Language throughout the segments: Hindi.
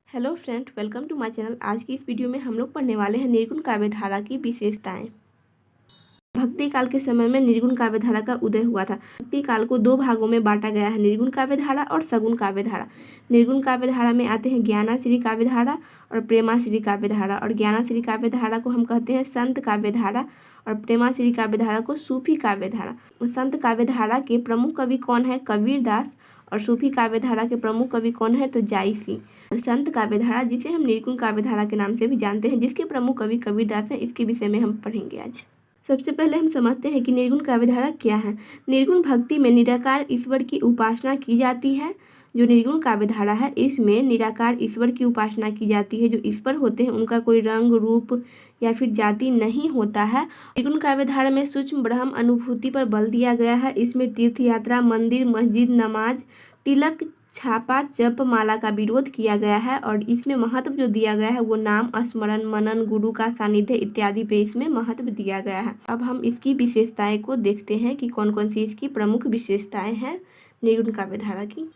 Hello friend, welcome to my channel. आज की इस वीडियो में हम लोग पढ़ने वाले हैं निर्गुण काव्य धारा की विशेषताएं। भक्ति काल के समय में निर्गुण काव्य धारा का उदय हुआ था। भक्ति काल को दो भागों में बांटा गया है, निर्गुण काव्य धारा और सगुण काव्य धारा। निर्गुण काव्य धारा में आते हैं ज्ञानाश्री काव्य धारा और प्रेमाश्री काव्य धारा। और ज्ञानाश्री काव्य धारा को हम कहते हैं संत काव्य धारा और प्रेमाश्री काव्य धारा को सूफी काव्य धारा। संत काव्य धारा के प्रमुख कवि कौन है? कबीरदास। और सूफी काव्य धारा के प्रमुख कवि कौन है? तो जायसी। संत काव्य धारा, जिसे हम निर्गुण काव्य धारा के नाम से भी जानते हैं, जिसके प्रमुख कवि कबीरदास हैं, इसके विषय में हम पढ़ेंगे आज। सबसे पहले हम समझते हैं कि निर्गुण काव्य धारा क्या है। निर्गुण भक्ति में निराकार ईश्वर की उपासना की जाती है। जो निर्गुण काव्य धारा है, इसमें निराकार ईश्वर की उपासना की जाती है। जो ईश्वर होते हैं उनका कोई रंग, रूप या फिर जाति नहीं होता है। निर्गुण काव्य धारा में सूक्ष्म ब्रह्म अनुभूति पर बल दिया गया है। इसमें तीर्थ यात्रा, मंदिर, मस्जिद, नमाज, तिलक, छापा, जप माला का विरोध किया गया है। और इसमें महत्व जो दिया गया है वो नाम स्मरण, मनन, गुरु का सानिध्य इत्यादि पे इसमें महत्व दिया गया है। अब हम इसकी विशेषताएं को देखते हैं कि कौन कौन सी इसकी प्रमुख विशेषताएं हैं निर्गुण काव्य धारा की।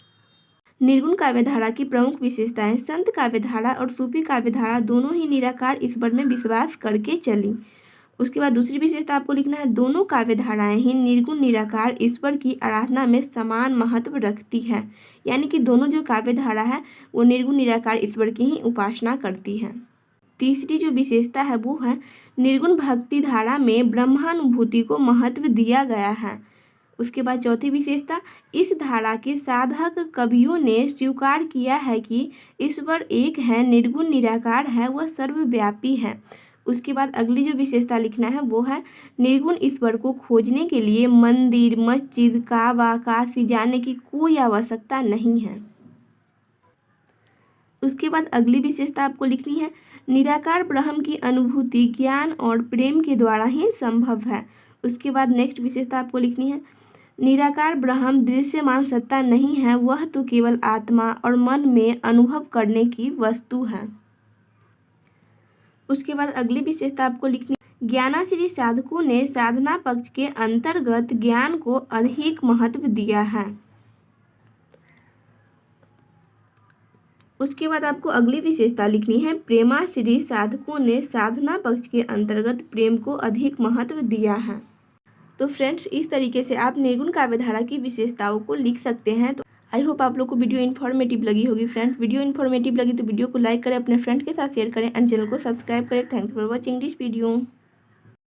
निर्गुण काव्य धारा की प्रमुख विशेषताएं: संत काव्य धारा और सूफी काव्य धारा दोनों ही निराकार ईश्वर में विश्वास करके चली। उसके बाद दूसरी विशेषता आपको लिखना है, दोनों काव्य धाराएं ही निर्गुण निराकार ईश्वर की आराधना में समान महत्व रखती है। यानी कि दोनों जो काव्य धारा है वो निर्गुण निराकार ईश्वर की ही उपासना करती है। तीसरी जो विशेषता है वो है, निर्गुण भक्ति धारा में ब्रह्मानुभूति को महत्व दिया गया है। उसके बाद चौथी विशेषता, इस धारा के साधक कवियों ने स्वीकार किया है कि ईश्वर एक है, निर्गुण निराकार है, वह सर्वव्यापी है। उसके बाद अगली जो विशेषता लिखना है वो है, निर्गुण ईश्वर को खोजने के लिए मंदिर, मस्जिद, काबा, काशी जाने की कोई आवश्यकता नहीं है। उसके बाद अगली विशेषता आपको लिखनी है, निराकार ब्रह्म की अनुभूति ज्ञान और प्रेम के द्वारा ही संभव है। उसके बाद नेक्स्ट विशेषता आपको लिखनी है, निराकार ब्रह्म दृश्यमान सत्ता नहीं है, वह तो केवल आत्मा और मन में अनुभव करने की वस्तु है। उसके बाद अगली विशेषता आपको लिखनी, ज्ञानाश्री साधकों ने साधना पक्ष के अंतर्गत ज्ञान को अधिक महत्व दिया है। उसके बाद आपको अगली विशेषता लिखनी है, प्रेमाश्री साधकों ने साधना पक्ष के अंतर्गत प्रेम को अधिक महत्व दिया है। तो फ्रेंड्स, इस तरीके से आप निर्गुण काव्य धारा की विशेषताओं को लिख सकते हैं। तो आई होप आप लोग को वीडियो इन्फॉर्मेटिव लगी होगी। फ्रेंड्स, वीडियो इन्फॉर्मेटिव लगी तो वीडियो को लाइक करें, अपने फ्रेंड के साथ शेयर करें एंड चैनल को सब्सक्राइब करें। Thanks for watching this video.